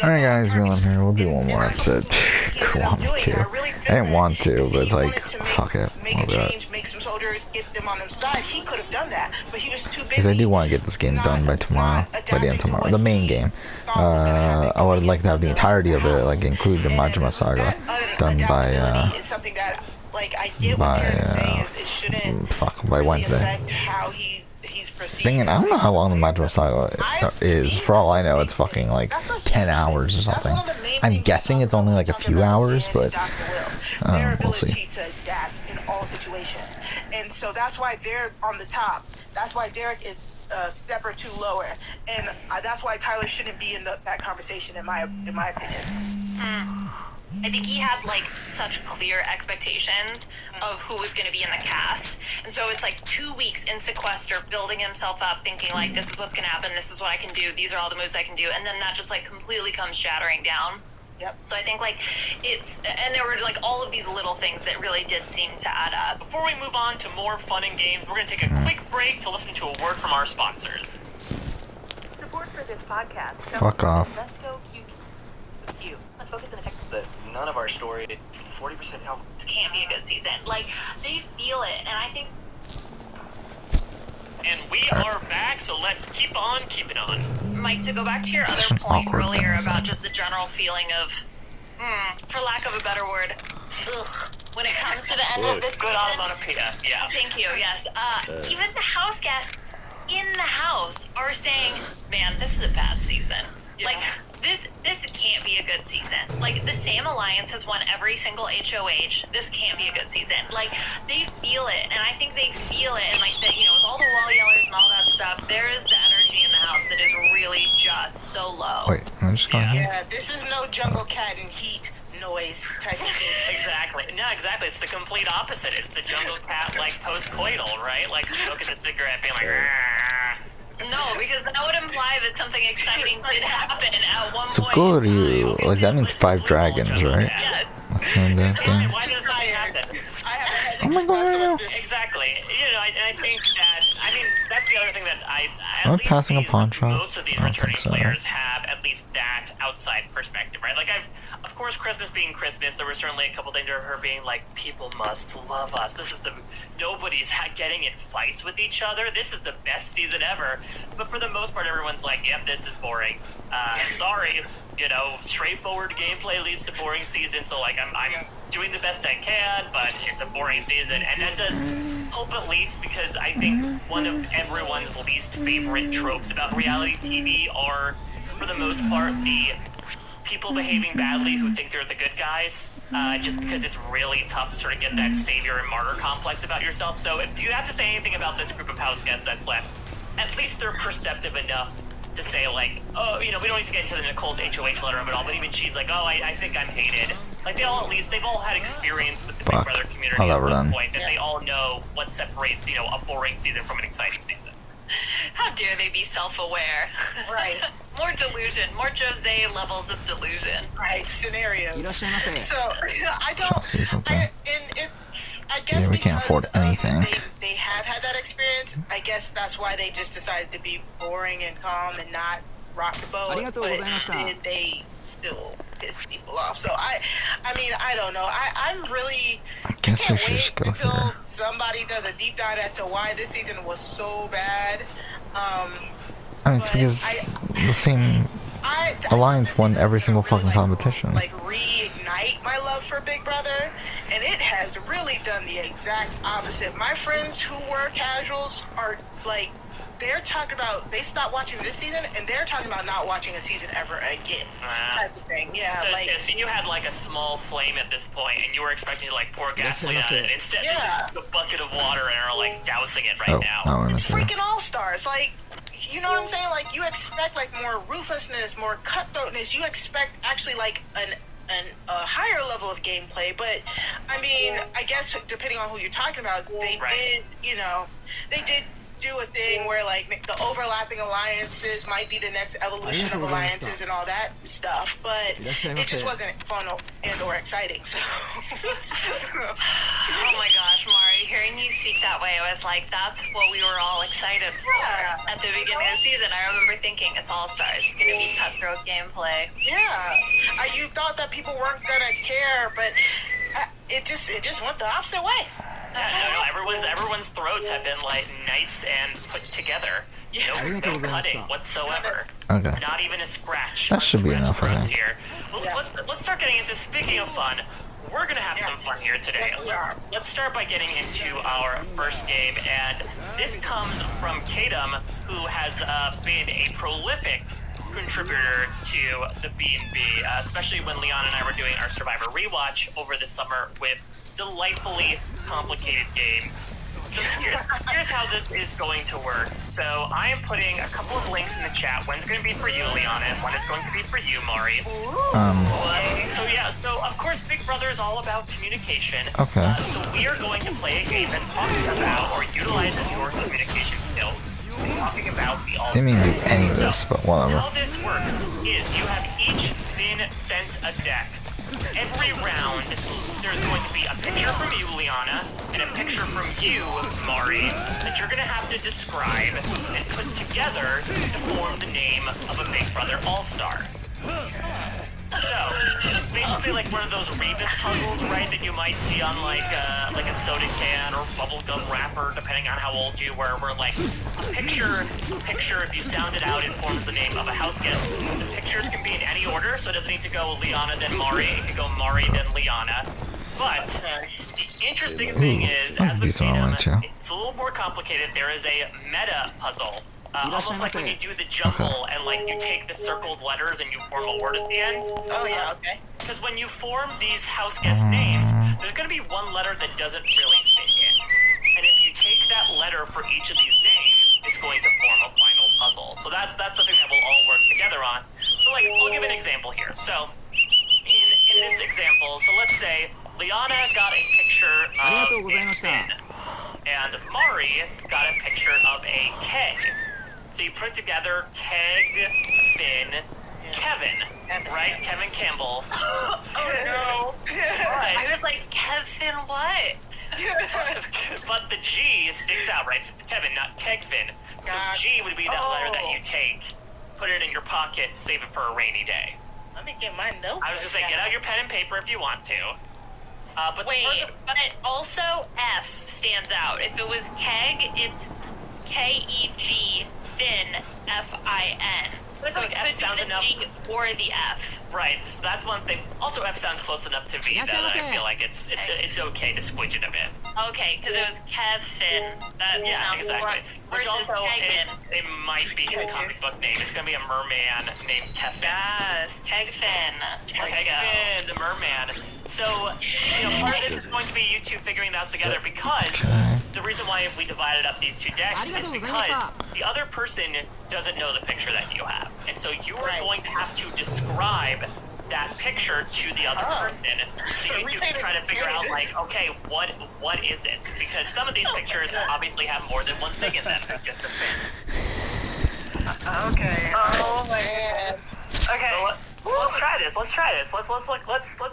Alright guys, Willem here, we'll do one more episode. Kiwami 2. I didn't want to, but it's like, fuck it, we'll do it. Because I do want to get this game done by tomorrow, by the end of tomorrow, the main game. I would like to have the entirety of it, like include the Majima Saga, done by Wednesday. Thinking, I don't know how long the Majima Saga is. For all I know, it's fucking like 10 hours or something. I'm guessing it's only like a few hours, but we'll see. And so that's why they're on the top. That's why Derek is a step or two lower, and that's why Tyler shouldn't be in that conversation, in my opinion. I think he had like such clear expectations of who was going to be in the cast, and so it's like 2 weeks in sequester, building himself up, thinking like, this is what's going to happen, this is what I can do, these are all the moves I can do, and then that just like completely comes shattering down. Yep. So I think like and there were like all of these little things that really did seem to add up. Before we move on to more fun and games, we're going to take a quick break to listen to a word from our sponsors. Support for this podcast. Fuck off. Let's go Q. Let's focus on the None of our story, 40% health. This can't be a good season. Like, they feel it, and I think... And we are back, so let's keep on keeping on. Mike, to go back to your other point earlier about just the general feeling of, for lack of a better word, ugh, when it comes to the end of this good onomatopoeia, yeah. Thank you, yes. Even the house guests in the house are saying, man, this is a bad season. Yeah. Like, this can't be a good season. Like, the Sam Alliance has won every single HOH. This can't be a good season. Like, they feel it, and I think they feel it, and like, that, you know, with all the wall yellers and all that stuff, there is the energy in the house that is really just so low. Wait, I'm just going here. Yeah, this is no jungle cat and heat noise type of thing. Exactly. No, exactly. It's the complete opposite. It's the jungle cat, like, post-coital, right? Like, smoking a cigarette, being like, Rrr. No, because that would imply that something exciting did happen at one So point. go to you, like that means 5 dragons, right? Yeah. That's the name of that game. Why does that happen? Oh my god. Exactly. You know, I think that, I mean, that's the other thing that Am I passing a pawn shop? most of these I don't returning think so. players have at least that outside perspective, right? Like, of course, Christmas being Christmas, there were certainly a couple things of her being like, people must love us. This is nobody's getting in fights with each other. This is the best season ever. But for the most part, everyone's like, yep, this is boring. Sorry, you know, straightforward gameplay leads to boring season, so like, I'm doing the best I can, but it's a boring season. And that does hope at least, because I think one of everyone's least favorite tropes about reality TV are, for the most part, the people behaving badly who think they're the good guys, just because it's really tough to sort of get that savior and martyr complex about yourself. So if you have to say anything about this group of house guests that's left, at least they're perceptive enough to say, like, oh, you know, we don't need to get into the Nicole's HOH letter of it all, but even she's like, oh, I think I'm hated. Like, they've all had experience with the Big Brother community at some point, that they all know what separates, you know, a boring season from an exciting season. How dare they be self-aware? Right. More delusion, more Jose levels of delusion. Right, scenario. So, I See something? I guess Yeah, we can't afford anything. They have had that experience. I guess that's why they just decided to be boring and calm and not rock the boat. But they still piss people off. So I mean, I don't know. I'm really. I guess we should just go until here. somebody does a deep dive as to why this season was so bad. I mean, it's because the same Alliance won every single fucking competition. Like, reignite my love for Big Brother, and it has really done the exact opposite. My friends who were casuals are like, they're talking about, they stopped watching this season, and they're talking about not watching a season ever again, type of thing. Yeah, so, like. So you had like a small flame at this point, and you were expecting to like pour gasoline on it, and instead you took a bucket of water and are like dousing it right now. It's freaking All-Stars, like. You know what I'm saying? Like, you expect like more ruthlessness, more cutthroatness. You expect actually like a higher level of gameplay. But I mean, I guess depending on who you're talking about, they did, you know, they did do a thing where like the overlapping alliances might be the next evolution of alliances and all that stuff, but it just wasn't fun and/or exciting. So. Oh my gosh, Mari, hearing you speak that way, I was like, that's what we were all excited for at the beginning of the season. I remember thinking it's All Stars, it's gonna be cutthroat gameplay. Yeah, you thought that people weren't gonna care, but it just went the opposite way. Yeah, no, everyone's throats have been like nice and put together. No cutting whatsoever. Okay. Not even a scratch. That should be enough, I think. Here. Well, let's start getting into, speaking of fun, we're gonna have some fun here today. Let's start by getting into our first game, and this comes from Kadam, who has been a prolific contributor to the B&B, especially when Leon and I were doing our Survivor rewatch over the summer with delightfully complicated games. So here's how this is going to work. So I am putting a couple of links in the chat. One's going to be for you, Leon, and one is going to be for you, Mari. So of course, Big Brother is all about communication. Okay. So we are going to play a game that talks about or utilizes your communication skills. Talking about the all. Didn't mean to do any of this, but whatever. How this works is you have each been sent a deck. Every round, there's going to be a picture from you, Liana, and a picture from you, Mari, that you're going to have to describe and put together to form the name of a Big Brother All-Star. So, basically like one of those Rebus puzzles, right, that you might see on like a soda can or bubblegum wrapper, depending on how old you were, where like a picture, if you sound it out, it forms the name of a house guest. The pictures can be in any order, so it doesn't need to go Liana, then Mari, it can go Mari, then Liana. But the interesting thing is, as with Kadam, it's a little more complicated. There is a meta puzzle. Almost like when you do the jumble and like you take the circled letters and you form a word at the end. Oh yeah, okay. Because when you form these house guest names, there's going to be one letter that doesn't really fit in. And if you take that letter for each of these names, it's going to form a final puzzle. So that's the thing that we'll all work together on. So like, I'll give an example here. So in this example, so let's say Liana got a picture of a Finn, and Mari got a picture of a keg. So you put together Keg, Finn, Kevin, right? Kevin Campbell. Oh no. Right. I was like, Kevin what? But the G sticks out, right? It's Kevin, not Kegfin. So G would be that letter that you take, put it in your pocket, save it for a rainy day. Let me get my notes. I was just saying, get out your pen and paper if you want to. But but also F stands out. If it was Keg, it's K-E-G. Finn, F-I-N. So it F could sounds be the enough. G or the F. Right, so that's one thing. Also, F sounds close enough to V that I feel like it's okay to squidge it a bit. Okay, because it was Kevin. That exactly. Which also, it might be a comic book name. It's going to be a merman named Kevin. Yes, Kegfin. Kegfin, the merman. So, part of this is going to be you two figuring that out together because the reason why we divided up these two decks is because the other person doesn't know the picture that you have. And so you are going to have to describe that picture to the other person. So you can try to figure out, like, okay, what is it? Because some of these pictures obviously have more than one thing in them than just a fin. Okay. Oh man. Okay. So let's try this. Let's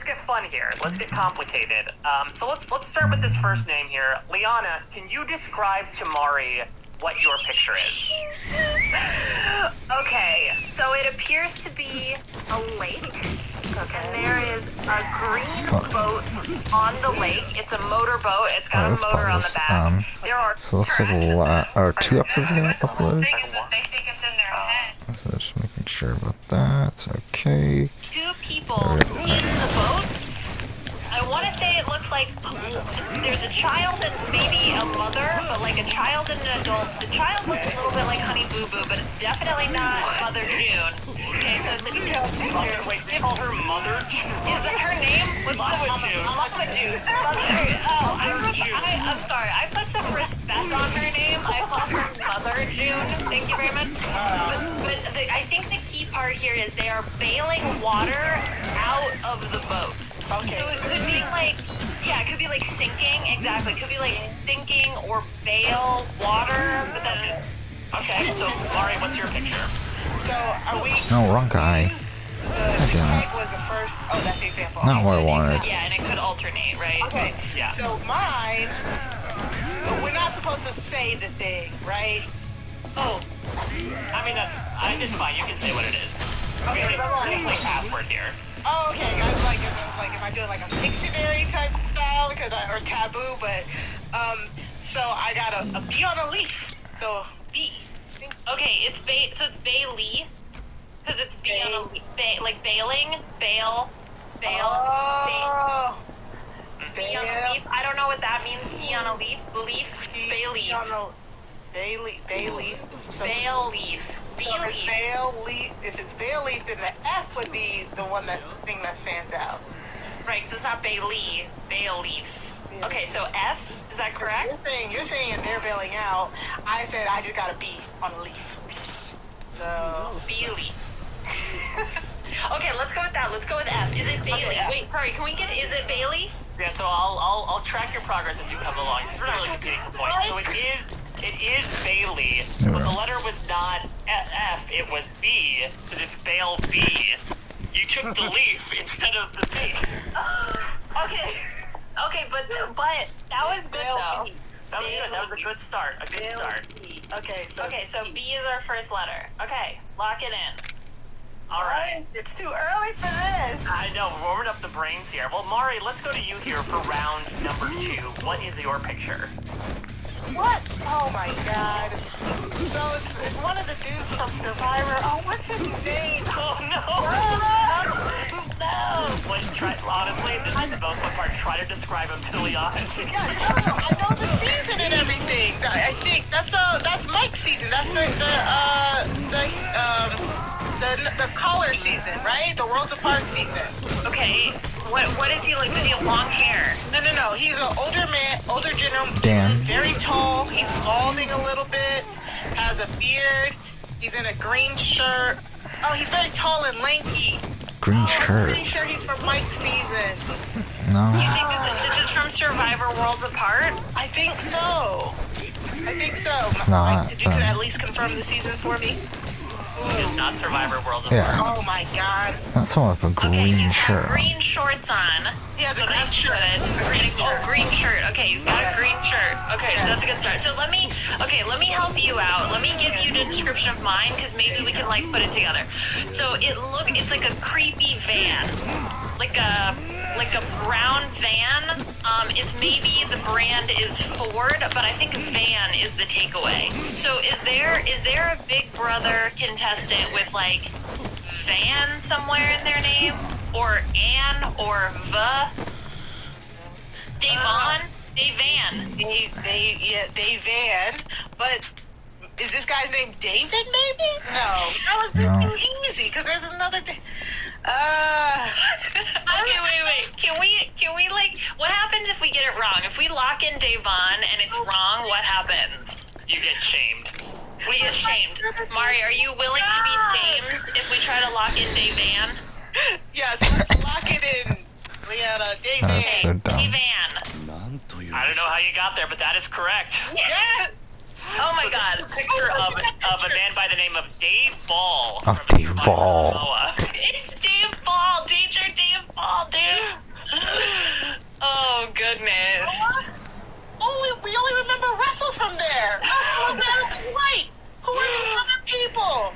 get fun here. Let's get complicated. So let's start with this first name here. Liana, can you describe to Mari what your picture is? Okay, so it appears to be a lake, and there is a green boat on the lake. It's a motorboat. It's got a motor on the back. There are so it looks like a lot, or 2 episodes ago uploaded. They think it's in their head. So just making sure about that. Okay. 2 people in the boat. I want to say it looks like there's a child and maybe a mother, but like a child and an adult. The child looks a little bit like Honey Boo Boo, but it's definitely not Mother June. Okay, so it's a detailed picture. Wait, they call her Mother June? Is that her name? Mama June. Mama June. I'm sorry. I put some respect on her name. I call her Mother June. Thank you very much. But I think the key part here is they are bailing water out of the boat. Okay. So it could be like, yeah, it could be like sinking, exactly. It could be like sinking or bale, water, but then... Okay, so Mari, what's your picture? So are we... No, wrong guy. The Craig was the first... Oh, that's the example. Not what I wanted. Yeah, and it could alternate, right? Okay. Yeah. So mine... We're not supposed to say the thing, right? Oh, I mean, it's fine. You can say what it is. Okay, It's like password here. Oh, okay. I was like, if I do like a dictionary type style, or taboo, but so I got a bee on a leaf. So bee. okay, it's so it's Bailey, because it's bee on a leaf, like bailing, bail, bee Oh. on a leaf. I don't know what that means. Bee on a leaf, leaf, Bailey, Bailey. bail leaf, bee So leaf. if it's Bail leaf, then the F would be the thing that stands out. Right, so it's not Bailey, bail leaf. Yeah. Okay, so F, is that correct? You're saying they're bailing out. I said I just got a bee on a leaf. So Bee leaf. Okay, let's go with that. Let's go with F. Is it Bailey? Okay, F. Wait, sorry, can we get, is it Bailey? Yeah, so I'll track your progress as you come along. We're not really competing for points. So it is Bailey, but the letter was not F, it was B, because it's Bail B. You took the leaf instead of the B. Okay. Okay, but that was good though. That was good. That was a good start. A good start. okay, So B is our first letter. Okay, lock it in. All right. It's too early for this. I know, we're warming up the brains here. Well, Mari, let's go to you here for round number 2. What is your picture? What? Oh my god. So it's one of the dudes from Survivor. Oh, what's his name? Oh no! No. Wait, honestly, this is the most fun part. Try to describe him to Leon. Yeah, no, I know the season and everything. I think that's Mike's season. That's the collar season, right? The Worlds Apart season. Okay, what is he like? Does he have long hair? No. He's an older man, older gentleman. Dan. Very tall. He's balding a little bit. Has a beard. He's in a green shirt. Oh, he's very tall and lanky. Green I'm shirt. pretty sure he's from Mike's season. No. You think this is from Survivor Worlds Apart? I think so. Not, Did you can at least confirm the season for me? It's not Survivor World of Yeah. Oh my god. That's someone with a green he's got shirt. green shorts on. He has a So green that's shirt. good. Green shirt. Okay, he's got a green shirt. Okay, so that's a good start. So let me help you out. Let me give you the description of mine, because maybe we can like put it together. So it's like a creepy van. Like a brown van. It's maybe the brand is Ford, but I think van is the takeaway. So is there a Big Brother contestant with like Van somewhere in their name? Or Ann or the? Davon? Davan. Dave Van. But is this guy's name David maybe? No. That was No. too easy, because there's another thing. Okay, wait. Can we like, what happens if we get it wrong? If we lock in Davon and it's wrong, what happens? You get shamed. We get shamed. Mari, are you willing to be shamed if we try to lock in Davan? Yes, let's lock it in. Leanna, Dave That's Okay, so dumb. Davan. I don't know how you got there, but that is correct. Yes! Oh my So this god. is a picture of a man by the name of Dave Ball. Of from Dave Survivor Ball. Samoa. It's Dave Ball, teacher Dave Ball, dude. Oh goodness. We only remember Russell from there. Oh, that was White. Who are these other people?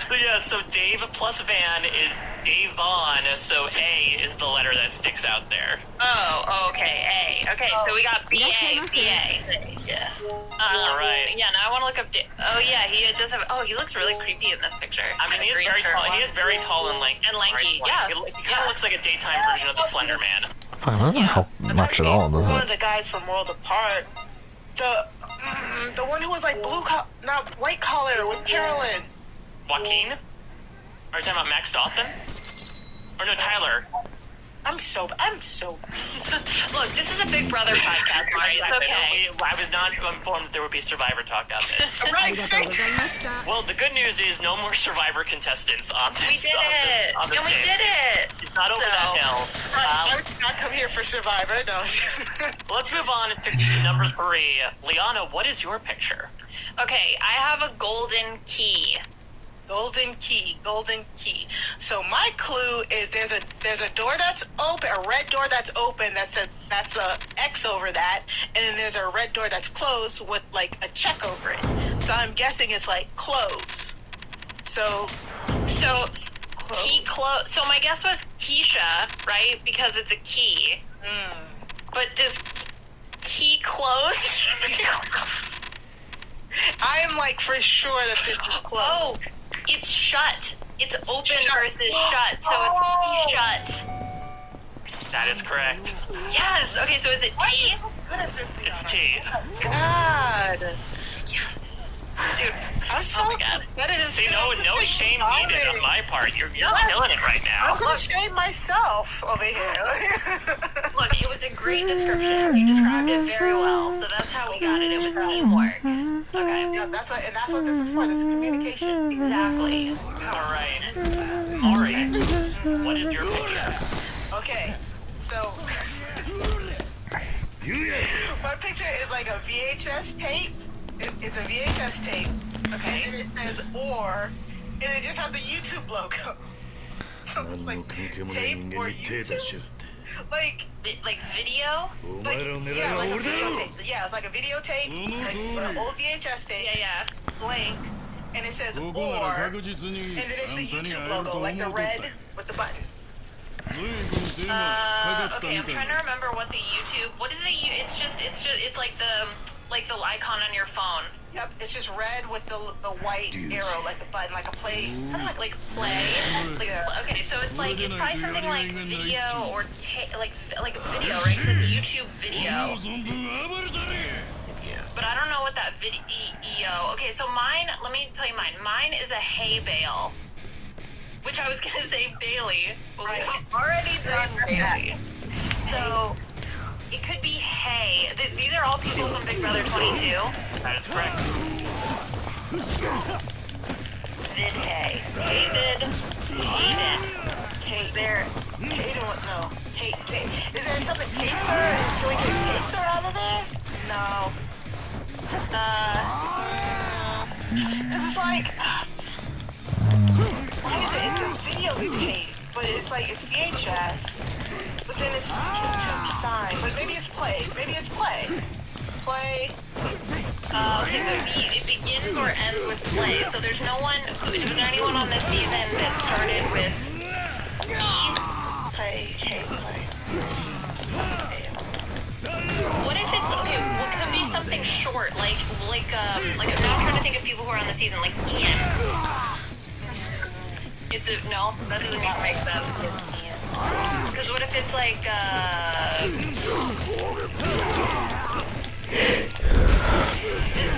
So yeah, so Dave plus Van is Davon, so A is the letter that sticks out there. Oh, okay, A. Okay, so we got B-A, B-A. Yeah. Alright. Yeah, now I want to look up oh yeah, he does have, he looks really creepy in this picture. I mean, he is very tall. He is very tall and lanky. And lanky, Right? yeah. He kind of looks like a daytime version of the Slender Man. Fuck, that doesn't help much at all, does One of it? the guys from World Apart. The one who was like not white collar with Carolyn. Joaquin? Are you talking about Max Dawson? Or no, Tyler? I'm so. Look, this is a Big Brother podcast, Mari. It's okay. I was not informed that there would be Survivor talk on this. Right. Well, the good news is no more Survivor contestants on this. We did it! on this And we game. did it! It's not over that hill. not come here for Survivor, no. Let's move on to number 3. Liana, what is your picture? Okay, I have a golden key. Golden key. So my clue is there's a door that's open, a red door that's open that's a X over that, and then there's a red door that's closed with like a check over it. So I'm guessing it's like closed. So key close. So my guess was Keisha, right? Because it's a key. But does key close? I am like for sure that this is closed. Oh, it's shut. It's open versus shut. So it's key shut. That is correct. Yes. Okay. So is it T? It's T. God. Dude, I'm so oh my god. competitive. See, no shame needed on my part. You're killing it right now. I'm gonna shame myself over here. Look, it was a great description. You described it very well. So that's how we got it. It was teamwork. Okay. Yeah, that's what this is for. This is communication. Exactly. All right. Mari, what is your picture? Okay, so my picture is like a VHS tape. It's a VHS tape. Okay. And it says or, and it just has the YouTube logo. Like tape or YouTube. Like video? Yeah, it's like a videotape, like an old VHS tape. Yeah. Blank, and it says or, and then it's the YouTube logo, like the red with the button. Okay, I'm trying to remember what the YouTube. What is it? It's like the icon on your phone. Yep, it's just red with the white arrow, like the button, like a play. Like play. Okay, so it's probably something like video or like a video, right? It's a YouTube video. But I don't know what that video. Okay, so mine. Let me tell you mine. Mine is a hay bale, which I was gonna say Bailey, but we've already done Bailey. So. It could be hay. These are all people from Big Brother 22. That is correct. Vid hay. Hated. Is there something taster? Can we get taster out of there? No. It's like, why is it? It's a video tape, but it's like, it's VHS. But then it's YouTube sign. But maybe it's play. Play. Okay, it begins or ends with play. So there's no one. Was there anyone on this season that started with play. What if it's okay? What could be something short, like I'm not trying to think of people who are on the season, like Ian. No, that doesn't even make sense. Because what if it's like,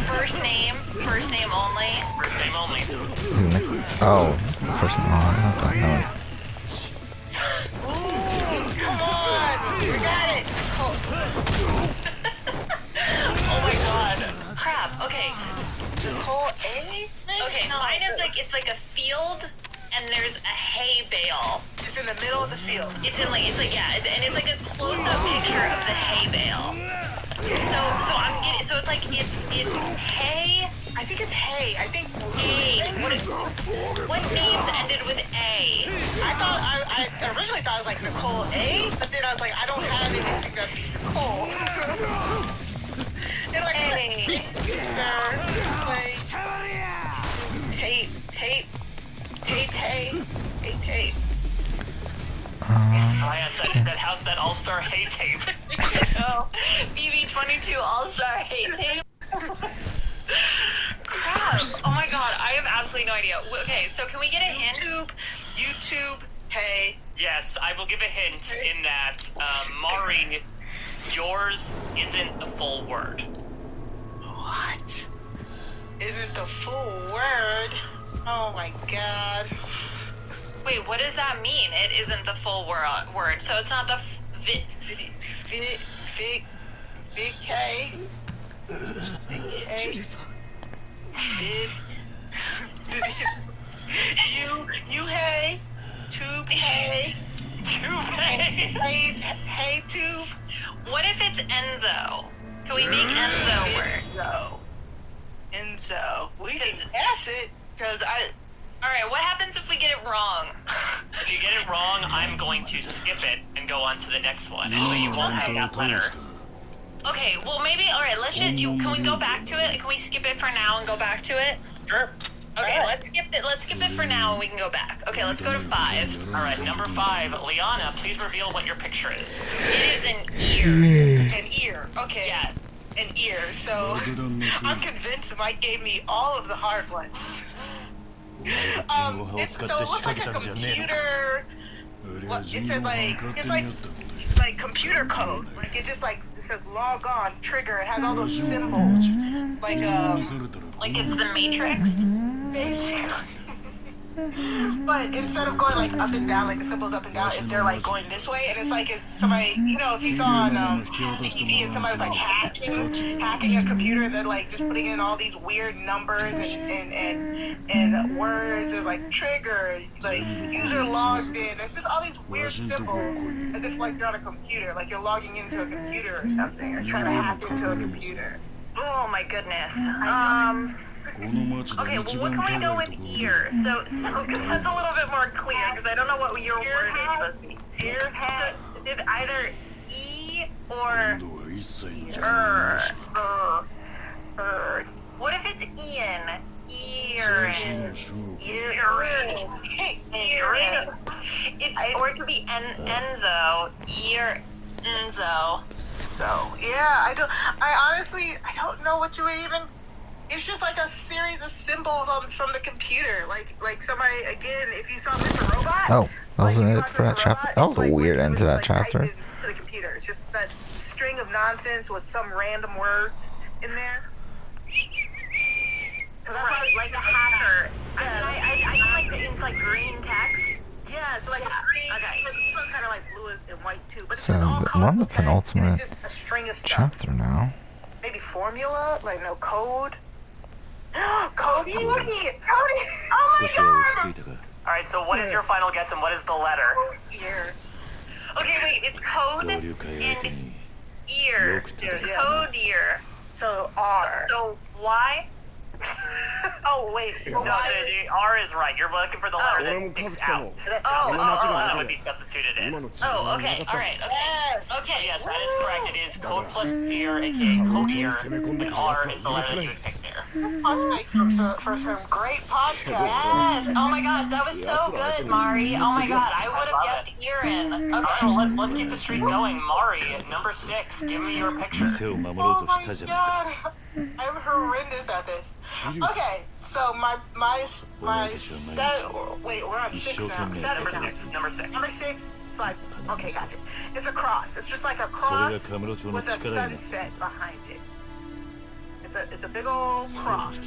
first name only? First name only. Oh, first name only. No. Ooh, come on! We got it! Oh my god. Crap, okay. Nicole A? Okay, mine is like, it's like a field, and there's a hay bale. It's in the middle of the field. It's like and it's like a close-up picture of the hay bale. So it's like it's hay. I think it's hay. I think A. What names ended with A? I originally thought it was like Nicole A, but then I was like, I don't have anything that's Nicole. And like A. Tape. That house, that all-star hay tape. No, BB22 All-Star Hay Tape. Crap. Oh my god, I have absolutely no idea. Okay, so can we get a hint? YouTube, hey. Yes, I will give a hint in that, Mari, yours isn't the full word. What? Isn't the full word? Oh my god. Wait, what does that mean? It isn't the full word, so it's not the K. You hey, tube hey, Hey Tube. What if it's Enzo? Can we make Enzo work? Enzo. We can guess it, because Alright, what happens if we get it wrong? If you get it wrong, I'm going to skip it and go on to the next one. And so you won't have that letter. Okay, well maybe, alright, let's just, can we go back to it? Can we skip it for now and go back to it? Sure. Okay, let's skip it for now and we can go back. Okay, let's go to 5. Alright, number 5. Liana, please reveal what your picture is. It is an ear. an ear. Okay. Yes. An ear. So I'm convinced Mike gave me all of the hard ones. So it looks like a computer. What, it says it's like computer code. Like it just like it says log on, trigger. It has all those symbols. Like it's the Matrix. basically. But instead of going like up and down, like the symbols up and down, if they're like going this way, and it's like if somebody, you know, if you saw on TV and somebody was like hacking a computer, and they're like just putting in all these weird numbers and words, or like trigger, like user logged in. It's just all these weird symbols, as if like you're on a computer, like you're logging into a computer or something, or trying to hack into a computer. Oh my goodness. Okay, well what can we go with ear? So that's a little bit more clear, because I don't know what your word is supposed to be. Ear hat. So, it's either E or What if it's Ian? Or it could be Enzo. Enzo. So yeah, I honestly don't know what you would even. It's just like a series of symbols from the computer. Like somebody, again, if you saw Mr. Robot. Oh, that wasn't it for that chapter? That was a weird end to that chapter. To the computer. It's just that string of nonsense with some random words in there. Right, like a hacker. I like it's like green text. Yeah, it's like a green. Okay. It's kind of like blue and white too. But So it's all we're on the text, penultimate it's just a string of stuff. chapter now. Maybe formula, like no code. Cody! Oh my god! Alright, so what is your final guess and what is the letter? Ear. Okay, wait, it's code and ear. Code ear. So R. So Y? Oh wait. No, the R is right. You're looking for the letter that sticks out. That would be substituted in. Oh, okay. Alright, okay. Okay, yes, that is correct. It is code plus ear, aka code ear. And R is the letter that you would pick there. For some great podcast. Yes. Oh my gosh, that was so good, Mari. Oh my god, I would have guessed Erin. Okay. So let's keep the streak going. Mari, number 6. Give me your picture. Oh my god. I'm horrendous at this. Okay, so my set. Wait, we're on 6 now. Number 6. Number 6. Like, okay, gotcha. It's a cross. It's just like a cross with a sunset behind it. It's a big old cross,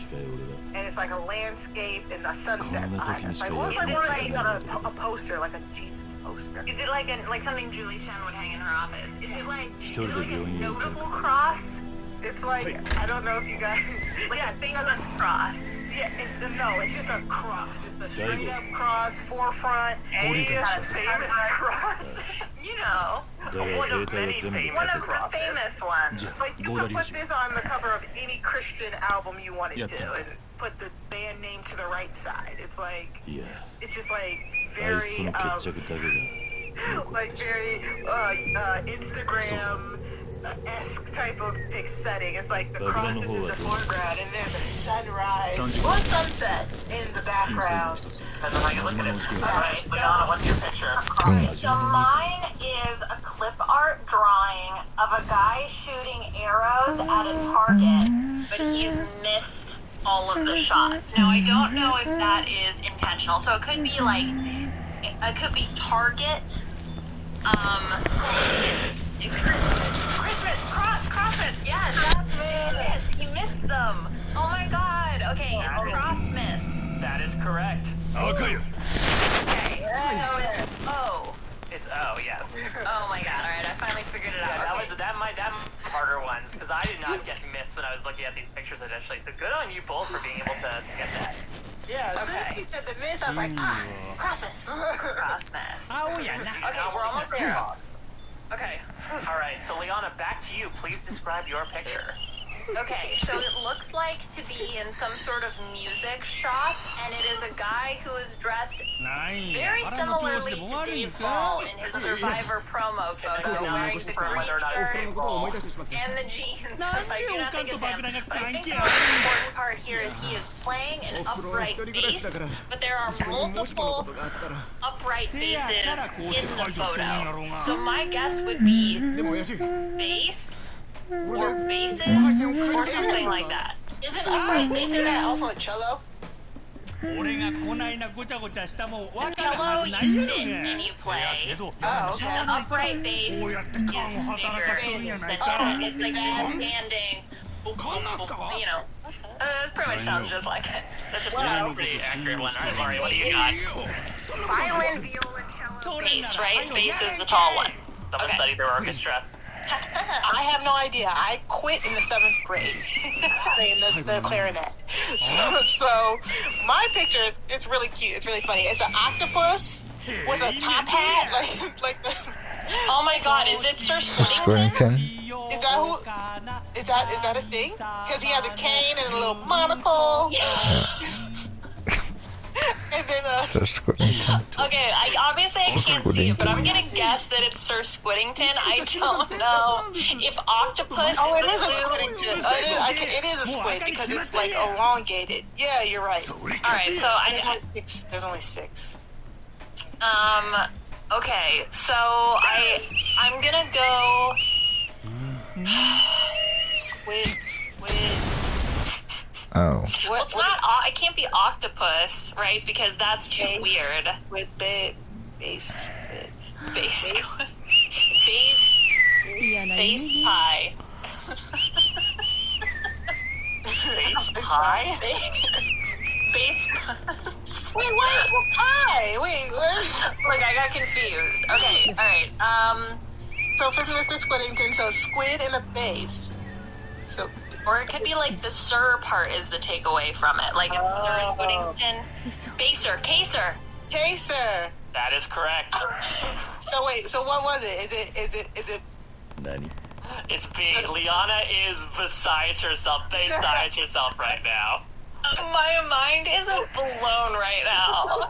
and it's like a landscape and a sunset behind it. It's like a poster, like a Jesus poster. Is it like something Julie Shen would hang in her office? Is it like a notable cross? It's like, I don't know if you guys... Like a famous cross. Yeah, it's just a cross. Just a straight up cross, forefront, a famous cross. You know, one of the famous ones. Like, you could put this on the cover of any Christian album you wanted to, and put the band name to the right side. It's like, it's just like very, like very, Instagram... esque type of setting. It's like the cross is in the foreground and there's a sunrise or sunset in the background. Depends on how you look at it. Alright, Liana, what's your picture? So mine is a clip art drawing of a guy shooting arrows at a target, but he's missed all of the shots. Now I don't know if that is intentional. So it could be like, it could be target, Christmas, cross it. Yes, that's me. He missed them. Oh my god. Okay, cross miss. That is correct. Okay. So it's O. It's O, yes. Oh my god. All right, I finally figured it out. Yeah, that might harder ones because I did not get missed when I was looking at these pictures initially. So good on you both for being able to get that. Yeah. Okay. You said the miss. I was like, cross miss. Cross miss. Okay, we're almost there. Okay. All right. So Liana, back to you. Please describe your picture. Okay, so it looks like to be in some sort of music shop, and it is a guy who is dressed very similarly to Dave Ball in his Survivor promo photo, wearing the green shirt and the jeans. I do not think it's him. But I think the most important part here is he is playing an upright bass, but there are multiple upright basses in the photo. So my guess would be bass, or basses, or something like that. Isn't upright bass that also a cello? Cello, you sit and you play. Oh, okay. And the upright bass is bigger than it's like you standing, you know. It pretty much sounds just like it. That's a pretty accurate one. All right, Mari, what do you got? Violin, viola, cello. Bass, right? Bass is the tall one. Someone studied their orchestra. I have no idea. I quit in the 7th grade playing the clarinet. So my picture, it's really cute. It's really funny. It's an octopus with a top hat, like the. Oh my God! Is it Sir Squirtington? Is that who? Is that a thing? Because he has a cane and a little monocle. And then Sir Squirtington. Okay, I can't see it, but I'm gonna guess that it's Sir Squirtington. I don't know if octopus. Oh, it is the a blue. squid. It is a squid because it's like elongated. Yeah, you're right. All right, so There's only 6. Okay, so I'm gonna go. Squid. Oh. Well, it's not. It can't be octopus, right? Because that's too weird. With base. Base pie. Base pie? Base pie. Wait, what pie? Wait, what? Look, I got confused. Okay, alright, So for Mr. Squidington, so squid and a base. So, or it could be like the sir part is the takeaway from it. Like it's Sir Squidington. Baser, Caser. Caser. That is correct. So wait, so what was it? Is it? Nani? It's B. Liana is besides herself right now. My mind is blown right now.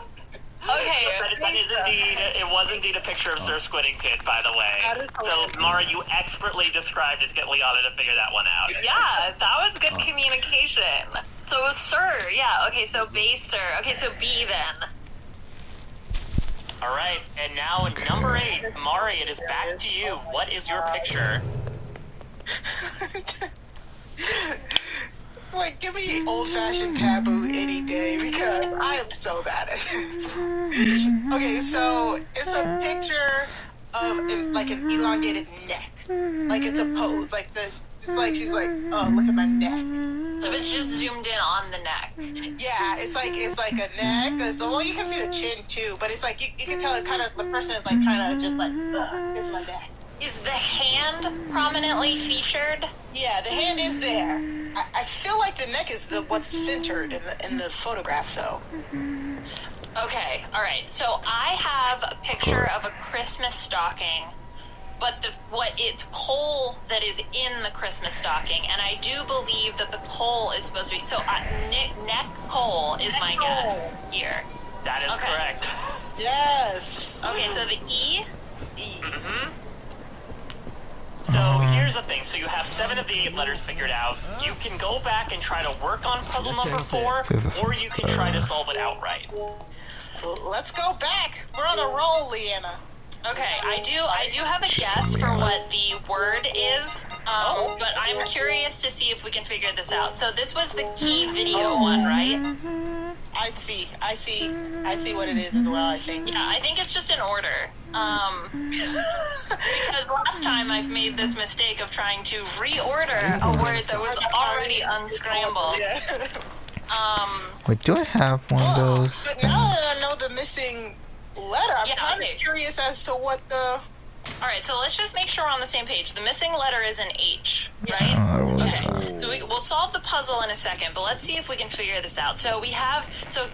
Okay. It was indeed a picture of Sir Squidington, by the way. So, Mara, you expertly described it to get Liana to figure that one out. Yeah, that was good communication. So it was Sir, yeah. Okay, so base Sir. Okay, so B then. Alright, and now number 8, Mari, it is back to you. What is your picture? Like, give me old-fashioned taboo any day because I am so bad at it. Okay, so it's a picture of like an elongated neck. Like it's a pose. Like this. It's like she's like, oh, look at my neck. So it's just zoomed in on the neck. Yeah, it's like a neck. So, well, you can see the chin too, but it's like you can tell it kind of the person is like kind of just like, here's my neck. Is the hand prominently featured? Yeah, the hand is there. I feel like the neck is what's centered in the photograph, though. Okay, all right. So I have a picture of a Christmas stocking, but it's coal that is in the Christmas stocking, and I do believe that the coal is supposed to be. So neck coal is my guess here. That is correct. Yes. Okay, so the E. Mm-hmm. So here's the thing. So you have 7 of the 8 letters figured out. You can go back and try to work on puzzle number 4, or you can try to solve it outright. Let's go back. We're on a roll, Leanna. Okay, I do have a guess for what the word is, but I'm curious to see if we can figure this out. So this was the key video one, right? I see what it is as well, I think. Yeah, I think it's just in order. Because last time I've made this mistake of trying to reorder a word that was already unscrambled. Wait, do I have one of those But things? now that I know the missing letter, I'm kind of curious as to what the... Alright, so let's just make sure we're on the same page. The missing letter is an H, right? Oh, what is Okay, that? so we'll solve the puzzle in a second, but let's see if we can figure this out. So we have, so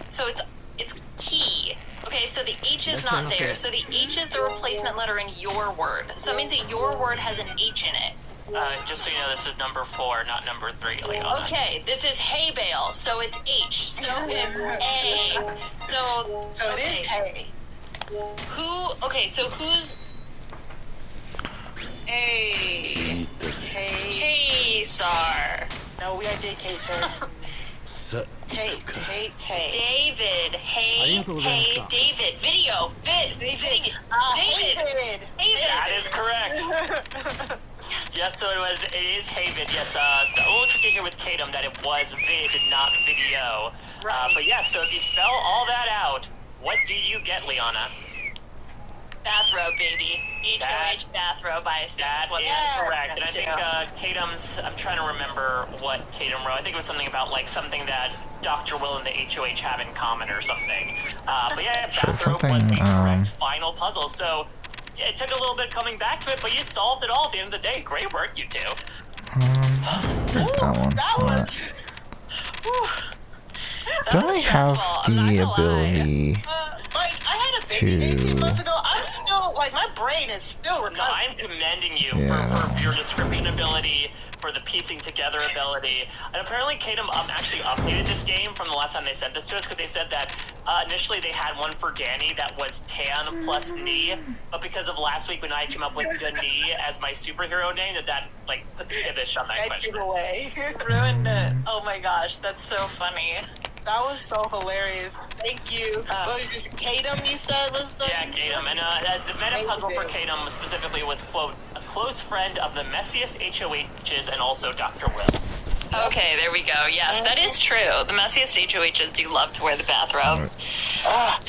it's key. Okay, so the H is not there. So the H is the replacement letter in your word. So that means that your word has an H in it. Just so you know, this is number 4, not number 3. Like, okay, this is hay bale, so it's H. So it's A. So it is hay. Okay, so who's... Hey. K-Sar. No, we are K-Sar. Hey. David. Hey, David. Video. David. That is correct. Yes, so it is Havid. Yes, the little tricky here with Katum that it was vid, not video. Right. But yeah, so if you spell all that out, what do you get, Liana? Bathrobe, baby. HOH bathrobe, I assume. That is correct. And I think Katum's, I'm trying to remember what Katum wrote. I think it was something about like something that Dr. Will and the HOH have in common or something. But yeah, bathrobe was the correct final puzzle. So yeah, it took a little bit coming back to it, but you solved it all at the end of the day. Great work, you two. That one. Don't I have the ability Mike, I had a baby 18 months ago. I'm still, like, my brain is still recovering. No, I'm commending you for your description ability, for the piecing together ability. And apparently Katum actually updated this game from the last time they sent this to us, because they said that initially they had one for Danny that was Tan plus Knee, but because of last week when I came up with Dani as my superhero name, that like put the kibosh on that question. Away. Ruined it. Oh my gosh, that's so funny. That was so hilarious. Thank you. What is this, Katum you said was the... Yeah, Katum. And the meta puzzle for Katum specifically was, quote, a close friend of the messiest HOHs and also Dr. Will. Okay, there we go. Yes, that is true. The messiest HOHs do love to wear the bathrobe.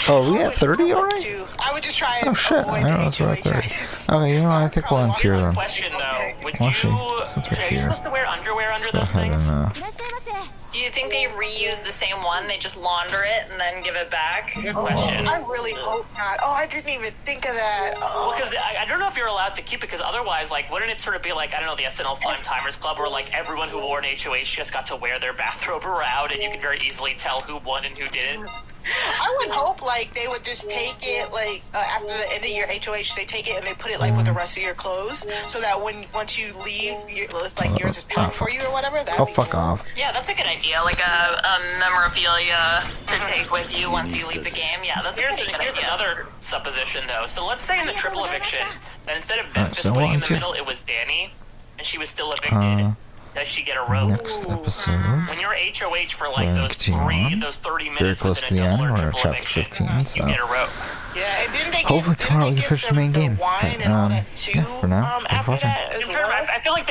Oh, we at 30 already? I would just try and oh shit, I avoid know the it's right HOH. there. Okay, you know what, I think we'll end here then. Question though, would Well, actually, you, since we're are you here, supposed to wear underwear under go those ahead things? and Do you think they reuse the same one? They just launder it and then give it back? Good question. I really hope not. Oh, I didn't even think of that. Well, because I don't know if you're allowed to keep it, because otherwise, like, wouldn't it sort of be like, I don't know, the SNL Fun Timers Club, where, like, everyone who wore an HOH just got to wear their bathrobe around, and you could very easily tell who won and who didn't? I would hope, like, they would just take it, like, after the end of your HOH, they take it and they put it, like, with the rest of your clothes, so that once you leave, it's like yours is paid for you or whatever. Oh, fuck off. Yeah, that's a good idea. Like a memorabilia to take with you once you leave the game. Yeah, that's a pretty good Here's idea. another supposition, though. So let's say in the triple eviction, that instead of Memphis winning in the middle, it was Danny, and she was still evicted. Does she get a rope? Next episode, When you're HOH for like we're those continuing on. those 30 Very minutes close to within the a end, double or we're at triple chapter eviction, 15, you so get a rope. Yeah, and didn't they hopefully tomorrow we can finish the main game. wine But, and all that too, yeah, for now, thanks for after watching. that as I feel like they